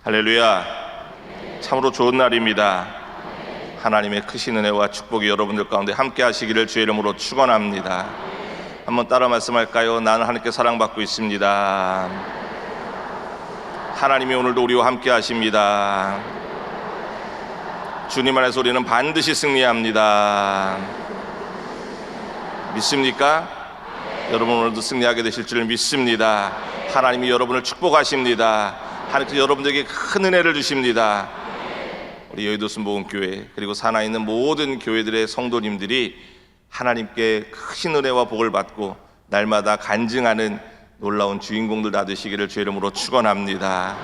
할렐루야. 참으로 좋은 날입니다. 하나님의 크신 은혜와 축복이 여러분들 가운데 함께 하시기를 주의 이름으로 축원합니다. 한번 따라 말씀할까요? 나는 하나님께 사랑받고 있습니다. 하나님이 오늘도 우리와 함께 하십니다. 주님 안에서 우리는 반드시 승리합니다. 믿습니까? 여러분 오늘도 승리하게 되실 줄 믿습니다. 하나님이 여러분을 축복하십니다. 하나님께서 여러분들에게 큰 은혜를 주십니다. 우리 여의도 순복음교회 그리고 산하에 있는 모든 교회들의 성도님들이 하나님께 크신 은혜와 복을 받고 날마다 간증하는 놀라운 주인공들 다 되시기를 주의 이름으로 축원합니다.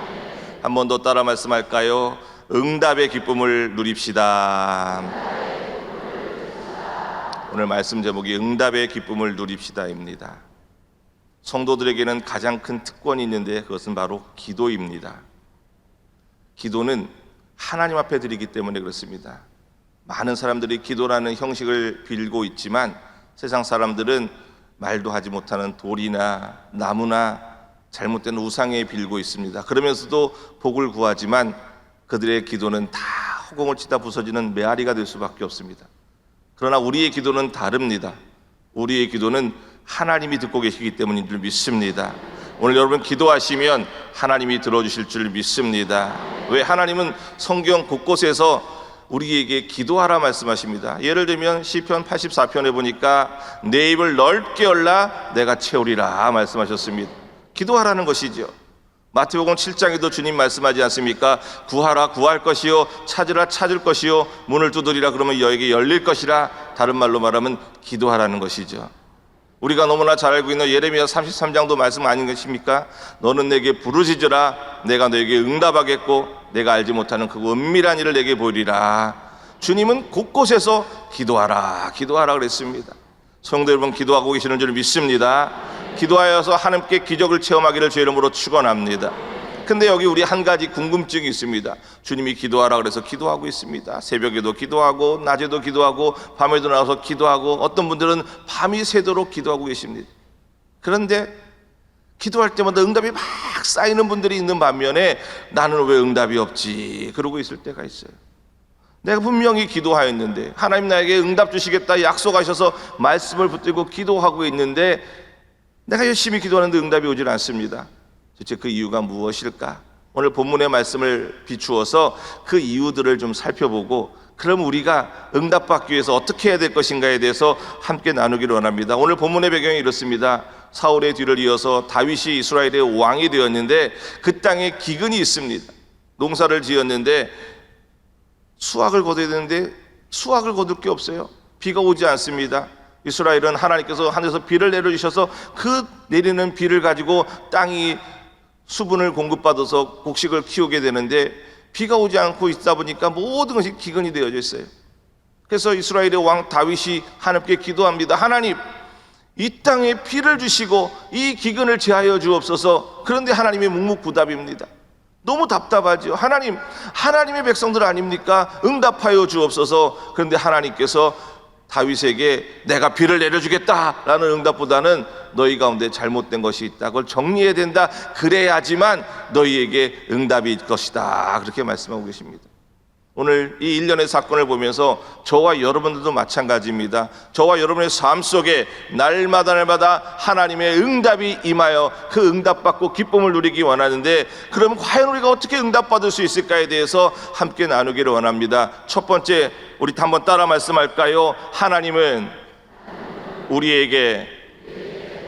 한 번 더 따라 말씀할까요? 응답의 기쁨을 누립시다. 오늘 말씀 제목이 응답의 기쁨을 누립시다입니다. 성도들에게는 가장 큰 특권이 있는데 그것은 바로 기도입니다. 기도는 하나님 앞에 드리기 때문에 그렇습니다. 많은 사람들이 기도라는 형식을 빌고 있지만 세상 사람들은 말도 하지 못하는 돌이나 나무나 잘못된 우상에 빌고 있습니다. 그러면서도 복을 구하지만 그들의 기도는 다 허공을 치다 부서지는 메아리가 될 수밖에 없습니다. 그러나 우리의 기도는 다릅니다. 우리의 기도는 하나님이 듣고 계시기 때문인 줄 믿습니다. 오늘 여러분 기도하시면 하나님이 들어주실 줄 믿습니다. 왜? 하나님은 성경 곳곳에서 우리에게 기도하라 말씀하십니다. 예를 들면 시편 84편에 보니까 내 입을 넓게 열라 내가 채우리라 말씀하셨습니다. 기도하라는 것이죠. 마태복음 7장에도 주님 말씀하지 않습니까? 구하라 구할 것이요 찾으라 찾을 것이요 문을 두드리라 그러면 너에게 열릴 것이라. 다른 말로 말하면 기도하라는 것이죠. 우리가 너무나 잘 알고 있는 예레미야 33장도 말씀 아닌 것입니까? 너는 내게 부르짖으라 내가 너에게 응답하겠고 내가 알지 못하는 그 은밀한 일을 내게 보이리라. 주님은 곳곳에서 기도하라 기도하라 그랬습니다. 성도 여러분 기도하고 계시는 줄 믿습니다. 기도하여서 하나님께 기적을 체험하기를 주의 이름으로 축원합니다. 근데 여기 우리 한 가지 궁금증이 있습니다. 주님이 기도하라 그래서 기도하고 있습니다. 새벽에도 기도하고 낮에도 기도하고 밤에도 나와서 기도하고 어떤 분들은 밤이 새도록 기도하고 계십니다. 그런데 기도할 때마다 응답이 막 쌓이는 분들이 있는 반면에 나는 왜 응답이 없지? 그러고 있을 때가 있어요. 내가 분명히 기도하였는데 하나님 나에게 응답 주시겠다 약속하셔서 말씀을 붙들고 기도하고 있는데 내가 열심히 기도하는데 응답이 오질 않습니다. 도대체 그 이유가 무엇일까? 오늘 본문의 말씀을 비추어서 그 이유들을 좀 살펴보고 그럼 우리가 응답받기 위해서 어떻게 해야 될 것인가에 대해서 함께 나누기를 원합니다. 오늘 본문의 배경이 이렇습니다. 사울의 뒤를 이어서 다윗이 이스라엘의 왕이 되었는데 그 땅에 기근이 있습니다. 농사를 지었는데 수확을 거둬야 되는데 수확을 거둘 게 없어요. 비가 오지 않습니다. 이스라엘은 하나님께서 하늘에서 비를 내려주셔서 그 내리는 비를 가지고 땅이 수분을 공급받아서 곡식을 키우게 되는데 비가 오지 않고 있다 보니까 모든 것이 기근이 되어져 있어요. 그래서 이스라엘의 왕 다윗이 하나님께 기도합니다. 하나님 이 땅에 비를 주시고 이 기근을 제하여 주옵소서. 그런데 하나님이 묵묵부답입니다. 너무 답답하죠. 하나님 하나님의 백성들 아닙니까? 응답하여 주옵소서. 그런데 하나님께서 다윗에게 내가 비를 내려주겠다라는 응답보다는 너희 가운데 잘못된 것이 있다 그걸 정리해야 된다 그래야지만 너희에게 응답이 있을 것이다 그렇게 말씀하고 계십니다. 오늘 이 일련의 사건을 보면서 저와 여러분들도 마찬가지입니다. 저와 여러분의 삶 속에 날마다 하나님의 응답이 임하여 그 응답받고 기쁨을 누리기 원하는데 그럼 과연 우리가 어떻게 응답받을 수 있을까에 대해서 함께 나누기를 원합니다. 첫 번째 우리 한번 따라 말씀할까요? 하나님은 우리에게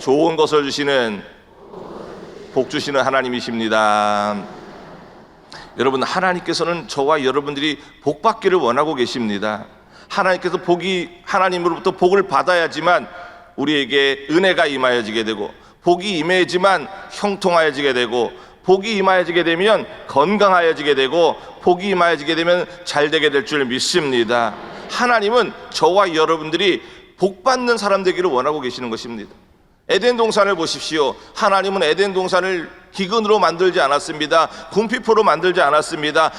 좋은 것을 주시는 복 주시는 하나님이십니다. 여러분 하나님께서는 저와 여러분들이 복 받기를 원하고 계십니다. 하나님께서 하나님으로부터 복을 받아야지만 우리에게 은혜가 임하여지게 되고 복이 임해야지만 형통하여지게 되고 복이 임하여지게 되면 건강하여지게 되고 복이 임하여지게 되면 잘되게 될 줄 믿습니다. 하나님은 저와 여러분들이 복 받는 사람 되기를 원하고 계시는 것입니다. 에덴 동산을 보십시오. 하나님은 에덴 동산을 기근으로 만들지 않았습니다. 궁핍으로 만들지 않았습니다.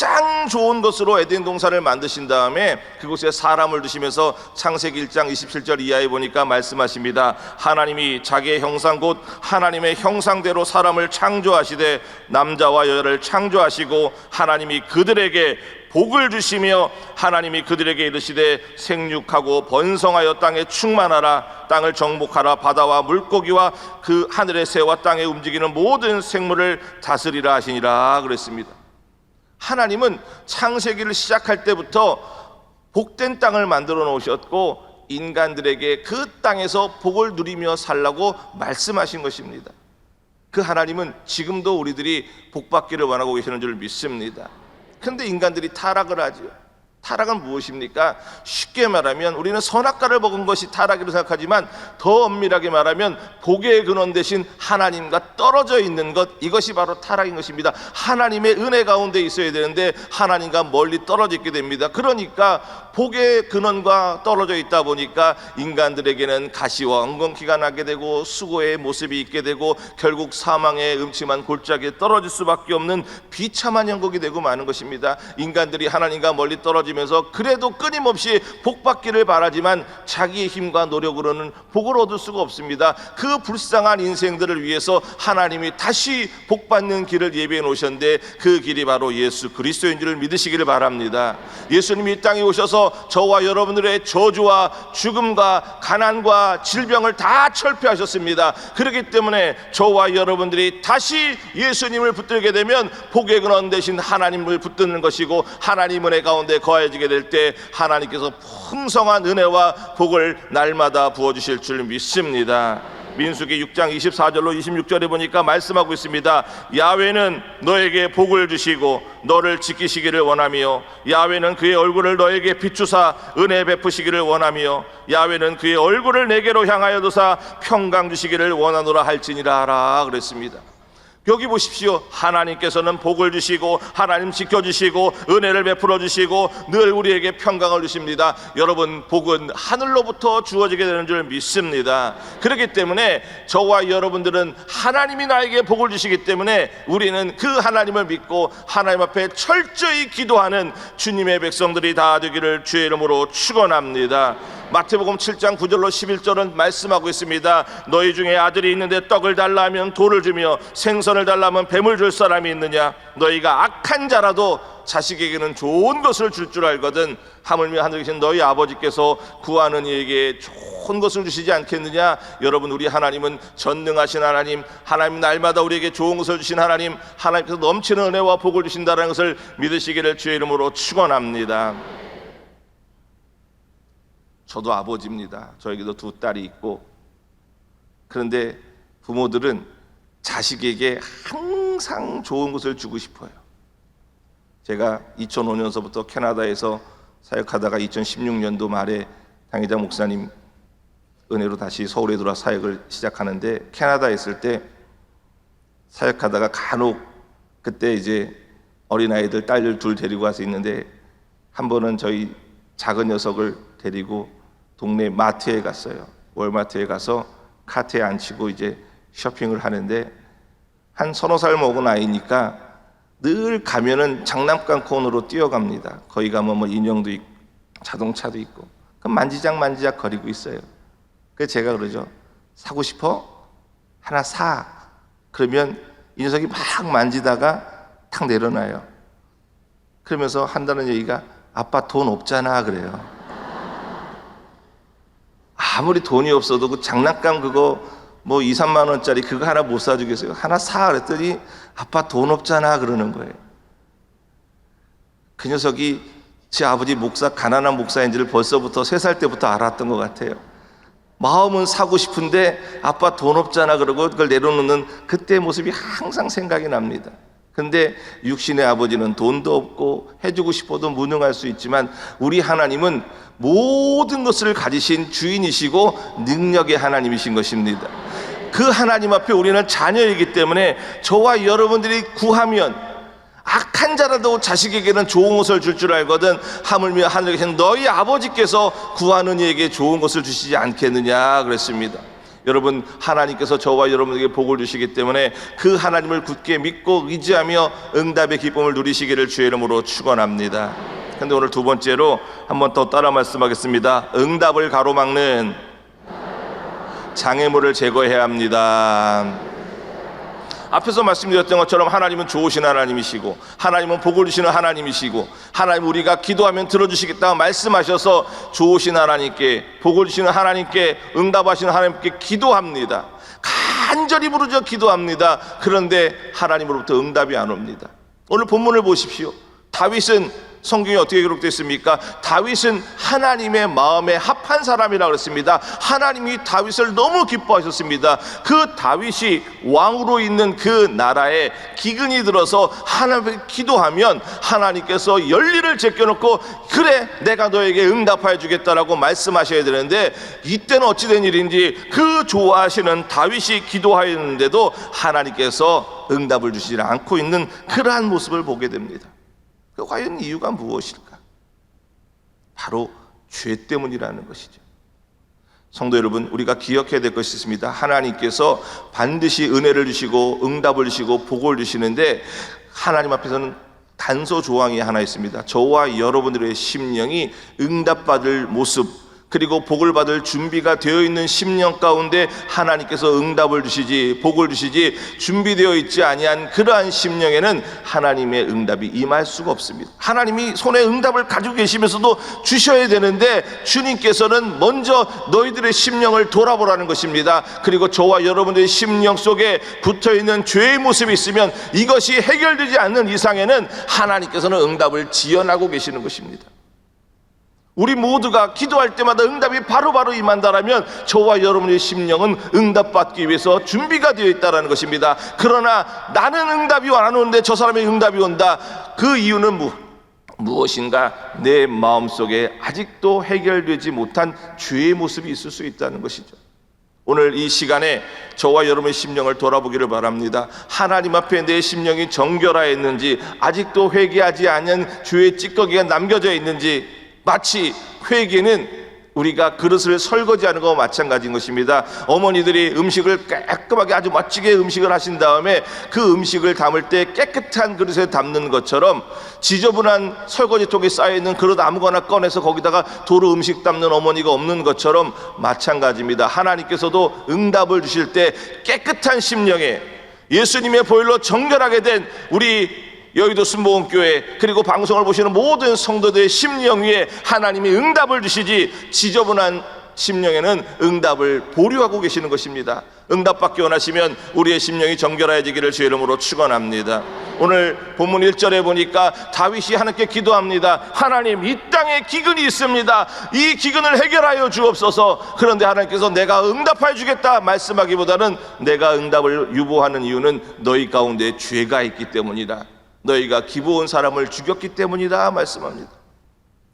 가장 좋은 것으로 에덴 동산을 만드신 다음에 그곳에 사람을 두시면서 창세기 1장 27절 이하에 보니까 말씀하십니다. 하나님이 자기의 형상 곧 하나님의 형상대로 사람을 창조하시되 남자와 여자를 창조하시고 하나님이 그들에게 복을 주시며 하나님이 그들에게 이르시되 생육하고 번성하여 땅에 충만하라. 땅을 정복하라. 바다와 물고기와 그 하늘의 새와 땅에 움직이는 모든 생물을 다스리라 하시니라 그랬습니다. 하나님은 창세기를 시작할 때부터 복된 땅을 만들어 놓으셨고 인간들에게 그 땅에서 복을 누리며 살라고 말씀하신 것입니다. 그 하나님은 지금도 우리들이 복받기를 원하고 계시는 줄 믿습니다. 그런데 인간들이 타락을 하죠. 타락은 무엇입니까? 쉽게 말하면 우리는 선악과를 먹은 것이 타락이라고 생각하지만 더 엄밀하게 말하면 복의 근원 대신 하나님과 떨어져 있는 것, 이것이 바로 타락인 것입니다. 하나님의 은혜 가운데 있어야 되는데 하나님과 멀리 떨어져 있게 됩니다. 그러니까 복의 근원과 떨어져 있다 보니까 인간들에게는 가시와 엉겅퀴가 나게 되고 수고의 모습이 있게 되고 결국 사망의 음침한 골짜기에 떨어질 수밖에 없는 비참한 형국이 되고 마는 것입니다. 인간들이 하나님과 멀리 떨어지면서 그래도 끊임없이 복받기를 바라지만 자기의 힘과 노력으로는 복을 얻을 수가 없습니다. 그 불쌍한 인생들을 위해서 하나님이 다시 복받는 길을 예비해 놓으셨는데 그 길이 바로 예수 그리스도인 줄 믿으시기를 바랍니다. 예수님이 이 땅에 오셔서 저와 여러분들의 저주와 죽음과 가난과 질병을 다 철폐하셨습니다. 그렇기 때문에 저와 여러분들이 다시 예수님을 붙들게 되면 복의 근원 대신 하나님을 붙드는 것이고 하나님 은혜 가운데 거해지게 될 때 하나님께서 풍성한 은혜와 복을 날마다 부어주실 줄 믿습니다. 민수기 6장 24절로 26절에 보니까 말씀하고 있습니다. 야훼는 너에게 복을 주시고 너를 지키시기를 원하며 야훼는 그의 얼굴을 너에게 비추사 은혜 베푸시기를 원하며 야훼는 그의 얼굴을 내게로 향하여 두사 평강 주시기를 원하노라 할지니라 하라 그랬습니다. 여기 보십시오. 하나님께서는 복을 주시고 하나님 지켜주시고 은혜를 베풀어 주시고 늘 우리에게 평강을 주십니다. 여러분, 복은 하늘로부터 주어지게 되는 줄 믿습니다. 그렇기 때문에 저와 여러분들은 하나님이 나에게 복을 주시기 때문에 우리는 그 하나님을 믿고 하나님 앞에 철저히 기도하는 주님의 백성들이 다 되기를 주의 이름으로 축원합니다. 마태복음 7장 9절로 11절은 말씀하고 있습니다. 너희 중에 아들이 있는데 떡을 달라 하면 돌을 주며 생선을 달라 하면 뱀을 줄 사람이 있느냐? 너희가 악한 자라도 자식에게는 좋은 것을 줄 줄 알거든 하물며 하늘에 계신 너희 아버지께서 구하는 이에게 좋은 것을 주시지 않겠느냐? 여러분, 우리 하나님은 전능하신 하나님, 하나님 날마다 우리에게 좋은 것을 주신 하나님, 하나님께서 넘치는 은혜와 복을 주신다는 것을 믿으시기를 주의 이름으로 축원합니다. 저도 아버지입니다. 저에게도 두 딸이 있고, 그런데 부모들은 자식에게 항상 좋은 것을 주고 싶어요. 제가 2005년서부터 캐나다에서 사역하다가 2016년도 말에 당회장 목사님 은혜로 다시 서울에 들어와 사역을 시작하는데, 캐나다에 있을 때 사역하다가 간혹 그때 이제 어린아이들 딸들 둘 데리고 와서 있는데, 한 번은 저희 작은 녀석을 데리고 동네 마트에 갔어요. 월마트에 가서 카트에 앉히고 이제 쇼핑을 하는데, 한 서너 살 먹은 아이니까 늘 가면은 장난감 코너로 뛰어갑니다. 거기 가면 뭐 인형도 있고 자동차도 있고, 그럼 만지작 거리고 있어요. 그래서 제가 그러죠. 사고 싶어? 하나 사. 그러면 이 녀석이 막 만지다가 탁 내려놔요. 그러면서 한다는 얘기가 아빠 돈 없잖아 그래요. 아무리 돈이 없어도 그 장난감 그거 뭐 2, 3만 원짜리 그거 하나 못 사주겠어요? 하나 사 그랬더니 아빠 돈 없잖아 그러는 거예요. 그 녀석이 제 아버지 목사, 가난한 목사인지를 벌써부터 3살 때부터 알았던 것 같아요. 마음은 사고 싶은데 아빠 돈 없잖아 그러고 그걸 내려놓는 그때의 모습이 항상 생각이 납니다. 근데 육신의 아버지는 돈도 없고 해주고 싶어도 무능할 수 있지만 우리 하나님은 모든 것을 가지신 주인이시고 능력의 하나님이신 것입니다. 그 하나님 앞에 우리는 자녀이기 때문에 저와 여러분들이 구하면 악한 자라도 자식에게는 좋은 것을 줄 줄 알거든 하물며 하늘에 계신 너희 아버지께서 구하는 이에게 좋은 것을 주시지 않겠느냐 그랬습니다. 여러분, 하나님께서 저와 여러분에게 복을 주시기 때문에 그 하나님을 굳게 믿고 의지하며 응답의 기쁨을 누리시기를 주의 이름으로 축원합니다. 근데 오늘 두 번째로 한 번 더 따라 말씀하겠습니다. 응답을 가로막는 장애물을 제거해야 합니다. 앞에서 말씀드렸던 것처럼 하나님은 좋으신 하나님이시고, 하나님은 복을 주시는 하나님이시고, 하나님 우리가 기도하면 들어주시겠다고 말씀하셔서 좋으신 하나님께, 복을 주시는 하나님께, 응답하시는 하나님께 기도합니다. 간절히 부르짖어 기도합니다. 그런데 하나님으로부터 응답이 안 옵니다. 오늘 본문을 보십시오. 다윗은 성경에 어떻게 기록되어 있습니까? 다윗은 하나님의 마음에 합한 사람이라고 그랬습니다. 하나님이 다윗을 너무 기뻐하셨습니다. 그 다윗이 왕으로 있는 그 나라에 기근이 들어서 하나님께 기도하면 하나님께서 열리를 제껴놓고 그래 내가 너에게 응답하여 주겠다라고 말씀하셔야 되는데, 이때는 어찌된 일인지 그 좋아하시는 다윗이 기도하였는데도 하나님께서 응답을 주시지 않고 있는 그러한 모습을 보게 됩니다. 과연 이유가 무엇일까? 바로 죄 때문이라는 것이죠. 성도 여러분, 우리가 기억해야 될 것이 있습니다. 하나님께서 반드시 은혜를 주시고 응답을 주시고 복을 주시는데, 하나님 앞에서는 단서 조항이 하나 있습니다. 저와 여러분들의 심령이 응답받을 모습, 그리고 복을 받을 준비가 되어 있는 심령 가운데 하나님께서 응답을 주시지, 복을 주시지 준비되어 있지 아니한 그러한 심령에는 하나님의 응답이 임할 수가 없습니다. 하나님이 손에 응답을 가지고 계시면서도 주셔야 되는데, 주님께서는 먼저 너희들의 심령을 돌아보라는 것입니다. 그리고 저와 여러분들의 심령 속에 붙어있는 죄의 모습이 있으면 이것이 해결되지 않는 이상에는 하나님께서는 응답을 지연하고 계시는 것입니다. 우리 모두가 기도할 때마다 응답이 바로바로 임한다라면 저와 여러분의 심령은 응답받기 위해서 준비가 되어 있다는 것입니다. 그러나 나는 응답이 안 오는데 저 사람의 응답이 온다. 그 이유는 무엇인가? 내 마음속에 아직도 해결되지 못한 죄의 모습이 있을 수 있다는 것이죠. 오늘 이 시간에 저와 여러분의 심령을 돌아보기를 바랍니다. 하나님 앞에 내 심령이 정결하였는지, 아직도 회개하지 않은 죄의 찌꺼기가 남겨져 있는지, 마치 회개는 우리가 그릇을 설거지하는 것과 마찬가지인 것입니다. 어머니들이 음식을 깔끔하게 아주 멋지게 음식을 하신 다음에 그 음식을 담을 때 깨끗한 그릇에 담는 것처럼, 지저분한 설거지통에 쌓여있는 그릇 아무거나 꺼내서 거기다가 도로 음식 담는 어머니가 없는 것처럼 마찬가지입니다. 하나님께서도 응답을 주실 때 깨끗한 심령에 예수님의 보혈로 정결하게 된 우리 여의도 순복음교회, 그리고 방송을 보시는 모든 성도들의 심령 위에 하나님이 응답을 주시지, 지저분한 심령에는 응답을 보류하고 계시는 것입니다. 응답받기 원하시면 우리의 심령이 정결해지기를 주의 이름으로 축원합니다. 오늘 본문 1절에 보니까 다윗이 하나님께 기도합니다. 하나님, 이 땅에 기근이 있습니다. 이 기근을 해결하여 주옵소서. 그런데 하나님께서 내가 응답하여 주겠다 말씀하기보다는 내가 응답을 유보하는 이유는 너희 가운데 죄가 있기 때문이다. 너희가 기브온 사람을 죽였기 때문이다 말씀합니다.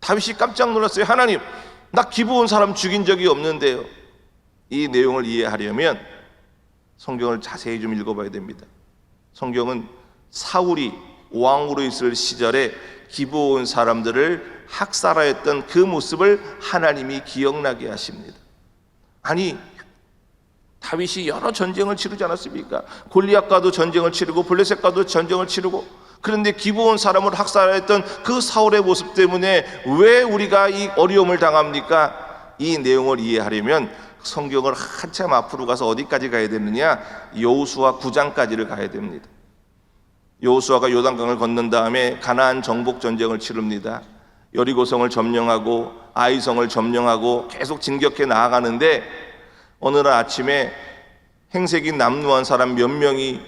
다윗이 깜짝 놀랐어요. 하나님, 나 기브온 사람 죽인 적이 없는데요. 이 내용을 이해하려면 성경을 자세히 좀 읽어봐야 됩니다. 성경은 사울이 왕으로 있을 시절에 기브온 사람들을 학살하였던 그 모습을 하나님이 기억나게 하십니다. 아니, 다윗이 여러 전쟁을 치르지 않았습니까? 골리앗과도 전쟁을 치르고 블레셋과도 전쟁을 치르고, 그런데 기브온 사람을 학살했던 그 사울의 모습 때문에 왜 우리가 이 어려움을 당합니까? 이 내용을 이해하려면 성경을 한참 앞으로 가서 어디까지 가야 되느냐? 여호수아 9장까지를 가야 됩니다. 여호수아가 요단강을 건넌 다음에 가나안 정복 전쟁을 치릅니다. 여리고성을 점령하고 아이성을 점령하고 계속 진격해 나아가는데, 어느 날 아침에 행색이 남루한 사람 몇 명이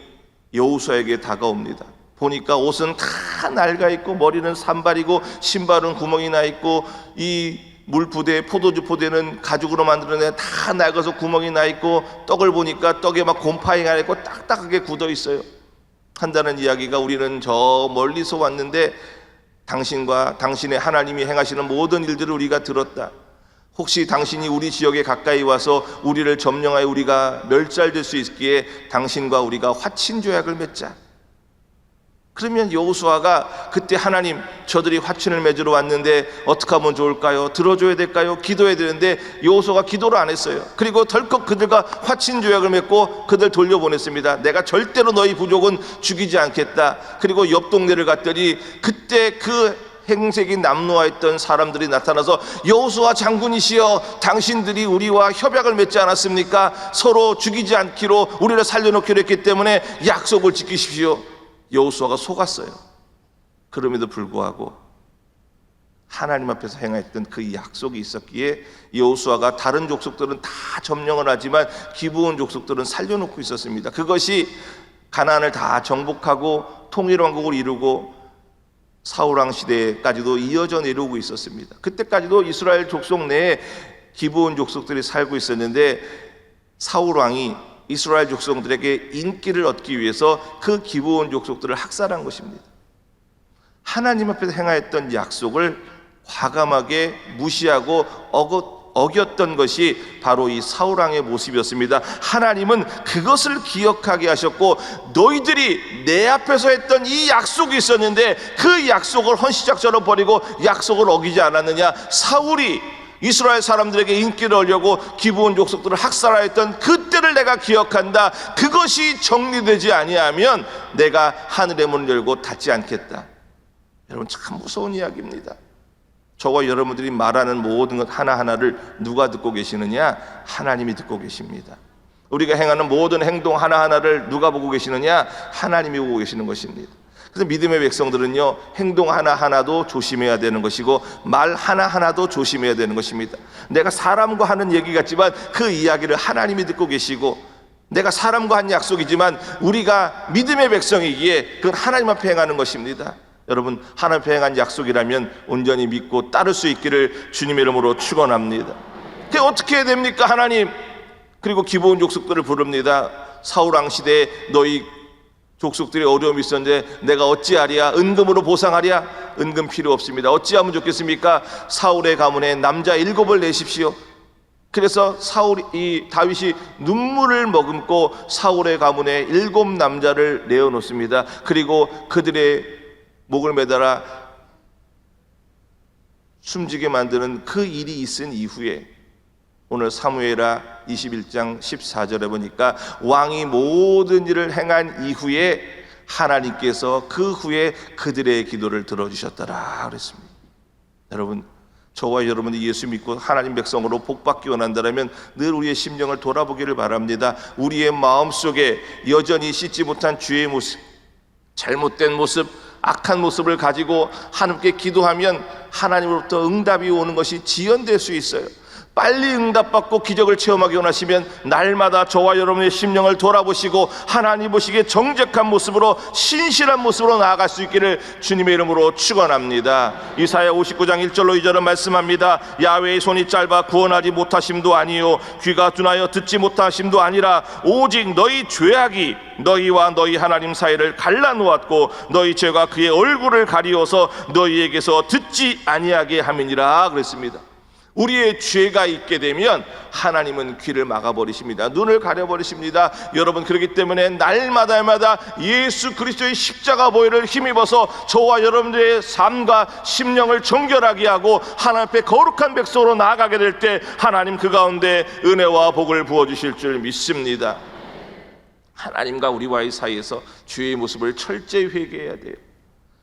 여호수아에게 다가옵니다. 보니까 옷은 다 낡아 있고 머리는 산발이고 신발은 구멍이 나 있고 이 물부대, 포도주 포대는 가죽으로 만들어내 다 낡아서 구멍이 나 있고, 떡을 보니까 떡에 막 곰팡이가 있고 딱딱하게 굳어 있어요. 한다는 이야기가, 우리는 저 멀리서 왔는데 당신과 당신의 하나님이 행하시는 모든 일들을 우리가 들었다. 혹시 당신이 우리 지역에 가까이 와서 우리를 점령하여 우리가 멸절될 수 있기에 당신과 우리가 화친조약을 맺자. 그러면 여호수아가 그때 하나님, 저들이 화친을 맺으러 왔는데 어떻게 하면 좋을까요? 들어줘야 될까요? 기도해야 되는데 여호수아가 기도를 안 했어요. 그리고 덜컥 그들과 화친 조약을 맺고 그들 돌려보냈습니다. 내가 절대로 너희 부족은 죽이지 않겠다. 그리고 옆 동네를 갔더니 그때 그 행색이 남루하였던 사람들이 나타나서 여호수아 장군이시여, 당신들이 우리와 협약을 맺지 않았습니까? 서로 죽이지 않기로, 우리를 살려놓기로 했기 때문에 약속을 지키십시오. 여호수아가 속았어요. 그럼에도 불구하고 하나님 앞에서 행했던 그 약속이 있었기에 여호수아가 다른 족속들은 다 점령을 하지만 기브온 족속들은 살려놓고 있었습니다. 그것이 가나안을 다 정복하고 통일왕국을 이루고 사울왕 시대까지도 이어져 내려오고 있었습니다. 그때까지도 이스라엘 족속 내에 기브온 족속들이 살고 있었는데 사울왕이 이스라엘 족속들에게 인기를 얻기 위해서 그 기브온 족속들을 학살한 것입니다. 하나님 앞에서 행하였던 약속을 과감하게 무시하고 어겼던 것이 바로 이 사울왕의 모습이었습니다. 하나님은 그것을 기억하게 하셨고, 너희들이 내 앞에서 했던 이 약속이 있었는데 그 약속을 헌시작처럼 버리고 약속을 어기지 않았느냐. 사울이 이스라엘 사람들에게 인기를 얻으려고 기브온 족속들을 학살하였던 그때를 내가 기억한다. 그것이 정리되지 아니하면 내가 하늘의 문을 열고 닫지 않겠다. 여러분, 참 무서운 이야기입니다. 저와 여러분들이 말하는 모든 것 하나하나를 누가 듣고 계시느냐? 하나님이 듣고 계십니다. 우리가 행하는 모든 행동 하나하나를 누가 보고 계시느냐? 하나님이 보고 계시는 것입니다. 그래서 믿음의 백성들은요, 행동 하나하나도 조심해야 되는 것이고 말 하나하나도 조심해야 되는 것입니다. 내가 사람과 하는 얘기 같지만 그 이야기를 하나님이 듣고 계시고, 내가 사람과 한 약속이지만 우리가 믿음의 백성이기에 그건 하나님 앞에 행하는 것입니다. 여러분, 하나님 앞에 행한 약속이라면 온전히 믿고 따를 수 있기를 주님의 이름으로 축원합니다. 그게 어떻게 해야 됩니까? 하나님. 그리고 기브온 족속들을 부릅니다. 사울왕 시대에 너희 족속들이 어려움이 있었는데 내가 어찌하랴? 은금으로 보상하랴? 은금 필요 없습니다. 어찌하면 좋겠습니까? 사울의 가문에 남자 7을 내십시오. 그래서 다윗이 눈물을 머금고 사울의 가문에 7 남자를 내어놓습니다. 그리고 그들의 목을 매달아 숨지게 만드는 그 일이 있은 이후에 오늘 사무엘하 21장 14절에 보니까 왕이 모든 일을 행한 이후에 하나님께서 그 후에 그들의 기도를 들어주셨더라 그랬습니다. 여러분, 저와 여러분이 예수 믿고 하나님 백성으로 복받기 원한다면 늘 우리의 심령을 돌아보기를 바랍니다. 우리의 마음속에 여전히 씻지 못한 죄의 모습, 잘못된 모습, 악한 모습을 가지고 하나님께 기도하면 하나님으로부터 응답이 오는 것이 지연될 수 있어요. 빨리 응답받고 기적을 체험하기 원하시면 날마다 저와 여러분의 심령을 돌아보시고 하나님 보시기에 정직한 모습으로, 신실한 모습으로 나아갈 수 있기를 주님의 이름으로 축원합니다. 이사야 59장 1절로 2절은 말씀합니다. 야훼의 손이 짧아 구원하지 못하심도 아니요 귀가 둔하여 듣지 못하심도 아니라 오직 너희 죄악이 너희와 너희 하나님 사이를 갈라놓았고 너희 죄가 그의 얼굴을 가리워서 너희에게서 듣지 아니하게 함이니라 그랬습니다. 우리의 죄가 있게 되면 하나님은 귀를 막아버리십니다. 눈을 가려버리십니다. 여러분, 그렇기 때문에 날마다 예수 그리스도의 십자가 보혈을 힘입어서 저와 여러분들의 삶과 심령을 정결하게 하고 하나님 앞에 거룩한 백성으로 나아가게 될 때 하나님 그 가운데 은혜와 복을 부어주실 줄 믿습니다. 하나님과 우리와의 사이에서 죄의 모습을 철저히 회개해야 돼요.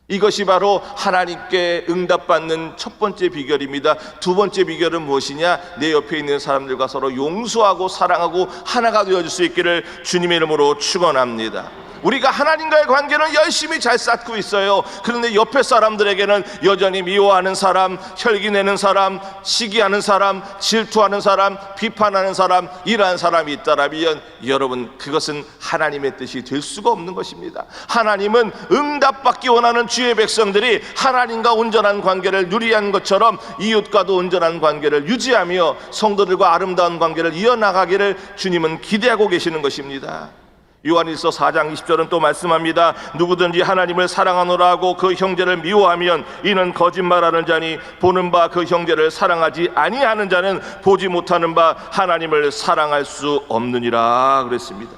이것이 바로 하나님께 응답받는 첫 번째 비결입니다. 두 번째 비결은 무엇이냐? 내 옆에 있는 사람들과 서로 용서하고 사랑하고 하나가 되어줄 수 있기를 주님의 이름으로 축원합니다. 우리가 하나님과의 관계는 열심히 잘 쌓고 있어요. 그런데 옆에 사람들에게는 여전히 미워하는 사람, 혈기내는 사람, 시기하는 사람, 질투하는 사람, 비판하는 사람, 이러한 사람이 있다라면 여러분, 그것은 하나님의 뜻이 될 수가 없는 것입니다. 하나님은 응답받기 원하는 주의 백성들이 하나님과 온전한 관계를 누리한 것처럼 이웃과도 온전한 관계를 유지하며 성도들과 아름다운 관계를 이어나가기를 주님은 기대하고 계시는 것입니다. 요한일서 4장 20절은 또 말씀합니다. 누구든지 하나님을 사랑하노라 하고 그 형제를 미워하면 이는 거짓말하는 자니 보는 바 그 형제를 사랑하지 아니하는 자는 보지 못하는 바 하나님을 사랑할 수 없느니라 그랬습니다.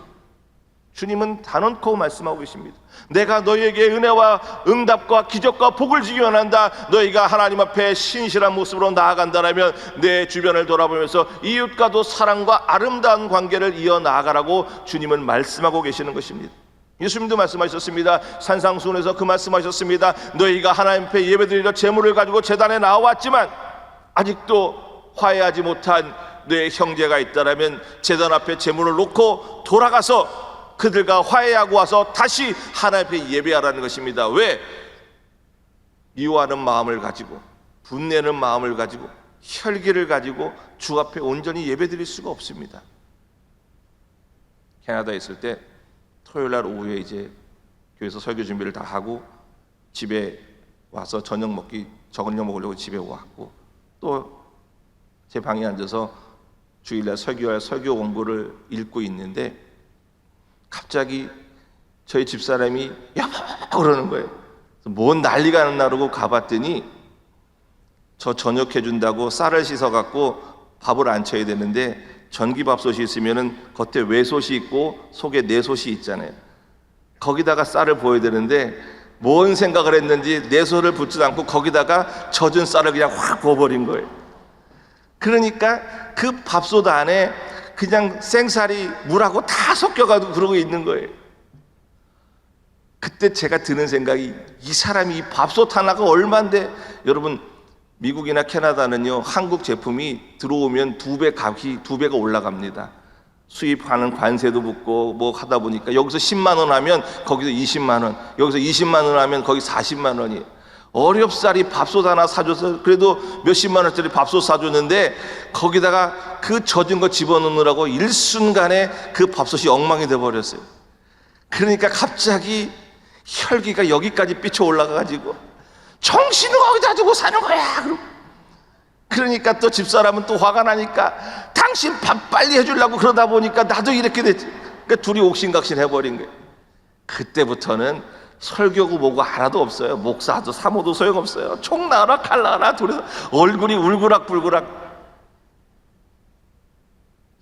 주님은 단언코 말씀하고 계십니다. 내가 너희에게 은혜와 응답과 기적과 복을 주기 원한다. 너희가 하나님 앞에 신실한 모습으로 나아간다라면 내 주변을 돌아보면서 이웃과도 사랑과 아름다운 관계를 이어나가라고 주님은 말씀하고 계시는 것입니다. 예수님도 말씀하셨습니다. 산상수훈에서 그 말씀하셨습니다. 너희가 하나님 앞에 예배드리려 제물을 가지고 제단에 나왔지만 아직도 화해하지 못한 내 형제가 있다라면 제단 앞에 제물을 놓고 돌아가서 그들과 화해하고 와서 다시 하나님 앞에 예배하라는 것입니다. 왜? 미워하는 마음을 가지고 분내는 마음을 가지고 혈기를 가지고 주 앞에 온전히 예배드릴 수가 없습니다. 캐나다에 있을 때 토요일 날 오후에 이제 교회에서 설교 준비를 다 하고 집에 와서 저녁 먹으려고 집에 왔고 또 제 방에 앉아서 주일날 설교할 설교 원고를 읽고 있는데 갑자기 저희 집사람이 여보 그러는 거예요. 뭔 난리가 났나 그러고 가봤더니 저 저녁 해준다고 쌀을 씻어갖고 밥을 안 쳐야 되는데 전기밥솥이 있으면은 겉에 외솥이 있고 속에 내솥이 있잖아요. 거기다가 쌀을 부어야 되는데 뭔 생각을 했는지 내솥을 붓지도 않고 거기다가 젖은 쌀을 그냥 확 부어버린 거예요. 그러니까 그 밥솥 안에 그냥 생쌀이 물하고 다 섞여가지고 그러고 있는 거예요. 그때 제가 드는 생각이 이 사람이 이 밥솥 하나가 얼만데, 여러분 미국이나 캐나다는요 한국 제품이 들어오면 값이 2배가 올라갑니다. 수입하는 관세도 붙고 뭐 하다 보니까 여기서 10만 원 하면 거기서 20만 원, 여기서 20만 원 하면 거기 40만 원이에요. 어렵사리 밥솥 하나 사줘서 그래도 몇십만 원짜리 밥솥 사줬는데 거기다가 그 젖은 거 집어넣느라고 일순간에 그 밥솥이 엉망이 돼버렸어요. 그러니까 갑자기 혈기가 여기까지 삐쳐 올라가가지고 정신을 거기다 두고 사는 거야. 그러니까 또 집사람은 또 화가 나니까 당신 밥 빨리 해주려고 그러다 보니까 나도 이렇게 됐지. 그러니까 둘이 옥신각신 해버린 거예요. 그때부터는 설교고 뭐고 하나도 없어요. 목사도 사모도 소용없어요. 총 나와라 칼 나와라 둘이서 얼굴이 울그락불그락.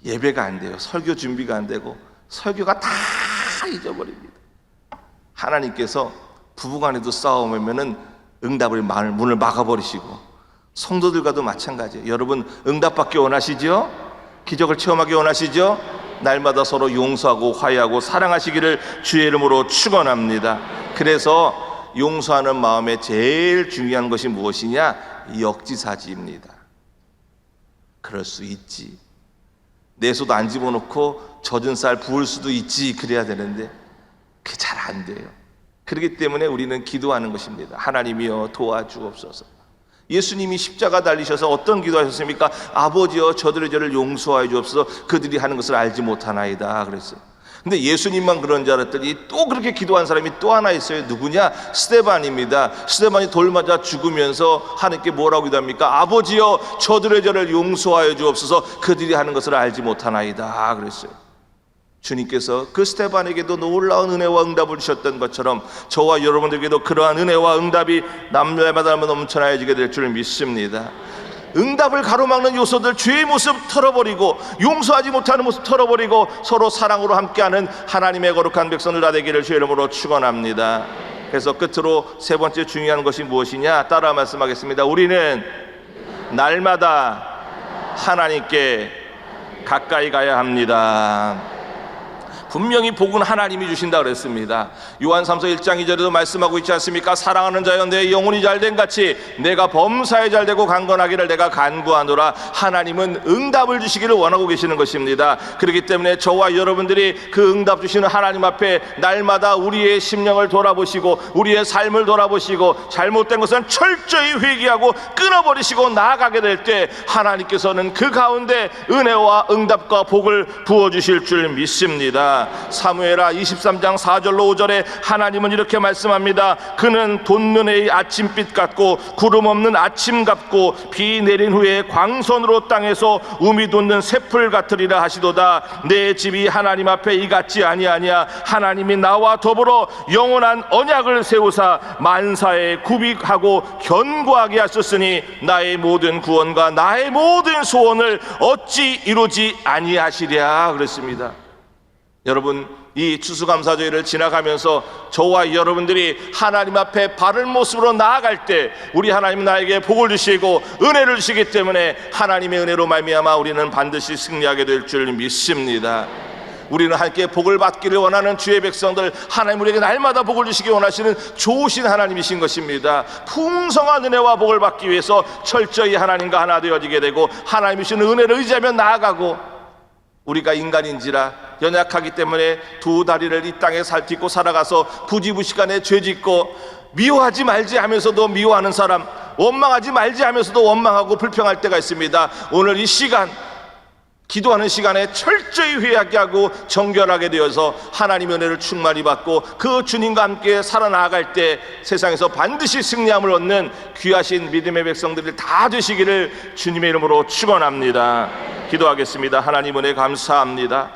예배가 안 돼요. 설교 준비가 안 되고 설교가 다 잊어버립니다. 하나님께서 부부간에도 싸움하면은 응답을 문을 막아버리시고 성도들과도 마찬가지예요. 여러분 응답받기 원하시죠? 기적을 체험하기 원하시죠? 날마다 서로 용서하고 화해하고 사랑하시기를 주의 이름으로 축원합니다. 그래서 용서하는 마음에 제일 중요한 것이 무엇이냐? 역지사지입니다. 그럴 수 있지. 내솥 안 집어넣고 젖은 쌀 부을 수도 있지. 그래야 되는데 그게 잘 안 돼요. 그렇기 때문에 우리는 기도하는 것입니다. 하나님이여 도와주옵소서. 예수님이 십자가 달리셔서 어떤 기도하셨습니까? 아버지여 저들을 용서하여 주옵소서. 그들이 하는 것을 알지 못하나이다 그랬어요. 근데 예수님만 그런 줄 알았더니 또 그렇게 기도한 사람이 또 하나 있어요. 누구냐? 스데반입니다. 스데반이 돌 맞아 죽으면서 하나님께 뭐라고 기도합니까? 아버지여 저들을 용서하여 주옵소서. 그들이 하는 것을 알지 못하나이다 그랬어요. 주님께서 그 스데반에게도 놀라운 은혜와 응답을 주셨던 것처럼 저와 여러분들에게도 그러한 은혜와 응답이 날마다 넘쳐나지게 될 줄 믿습니다. 응답을 가로막는 요소들, 죄의 모습 털어버리고 용서하지 못하는 모습 털어버리고 서로 사랑으로 함께하는 하나님의 거룩한 백성들 다 되기를 주의 이름으로 축원합니다. 그래서 끝으로 세 번째 중요한 것이 무엇이냐? 따라 말씀하겠습니다. 우리는 날마다 하나님께 가까이 가야 합니다. 분명히 복은 하나님이 주신다 그랬습니다. 요한삼서 1장 2절에도 말씀하고 있지 않습니까? 사랑하는 자여 내 영혼이 잘된 같이 내가 범사에 잘되고 강건하기를 내가 간구하노라. 하나님은 응답을 주시기를 원하고 계시는 것입니다. 그렇기 때문에 저와 여러분들이 그 응답 주시는 하나님 앞에 날마다 우리의 심령을 돌아보시고 우리의 삶을 돌아보시고 잘못된 것은 철저히 회개하고 끊어버리시고 나아가게 될 때 하나님께서는 그 가운데 은혜와 응답과 복을 부어주실 줄 믿습니다. 사무엘하 23장 4절로 5절에 하나님은 이렇게 말씀합니다. 그는 돋는 해의 아침빛 같고 구름 없는 아침 같고 비 내린 후에 광선으로 땅에서 우미 돋는 새풀 같으리라 하시도다. 내 집이 하나님 앞에 이같지 아니하냐. 하나님이 나와 더불어 영원한 언약을 세우사 만사에 구비하고 견고하게 하셨으니 나의 모든 구원과 나의 모든 소원을 어찌 이루지 아니하시랴 그랬습니다. 여러분 이 추수감사절을 지나가면서 저와 여러분들이 하나님 앞에 바른 모습으로 나아갈 때 우리 하나님은 나에게 복을 주시고 은혜를 주시기 때문에 하나님의 은혜로 말미암아 우리는 반드시 승리하게 될 줄 믿습니다. 우리는 함께 복을 받기를 원하는 주의 백성들, 하나님 우리에게 날마다 복을 주시기 원하시는 좋으신 하나님이신 것입니다. 풍성한 은혜와 복을 받기 위해서 철저히 하나님과 하나 되어지게 되고 하나님이 주시는 은혜를 의지하며 나아가고, 우리가 인간인지라 연약하기 때문에 두 다리를 이 땅에 살피고 살아가서 부지부식간에 죄짓고 미워하지 말지 하면서도 미워하는 사람, 원망하지 말지 하면서도 원망하고 불평할 때가 있습니다. 오늘 이 시간, 기도하는 시간에 철저히 회개하게 하고 정결하게 되어서 하나님의 은혜를 충만히 받고 그 주님과 함께 살아나갈 때 세상에서 반드시 승리함을 얻는 귀하신 믿음의 백성들이 다 되시기를 주님의 이름으로 축원합니다. 기도하겠습니다. 하나님 은혜 감사합니다.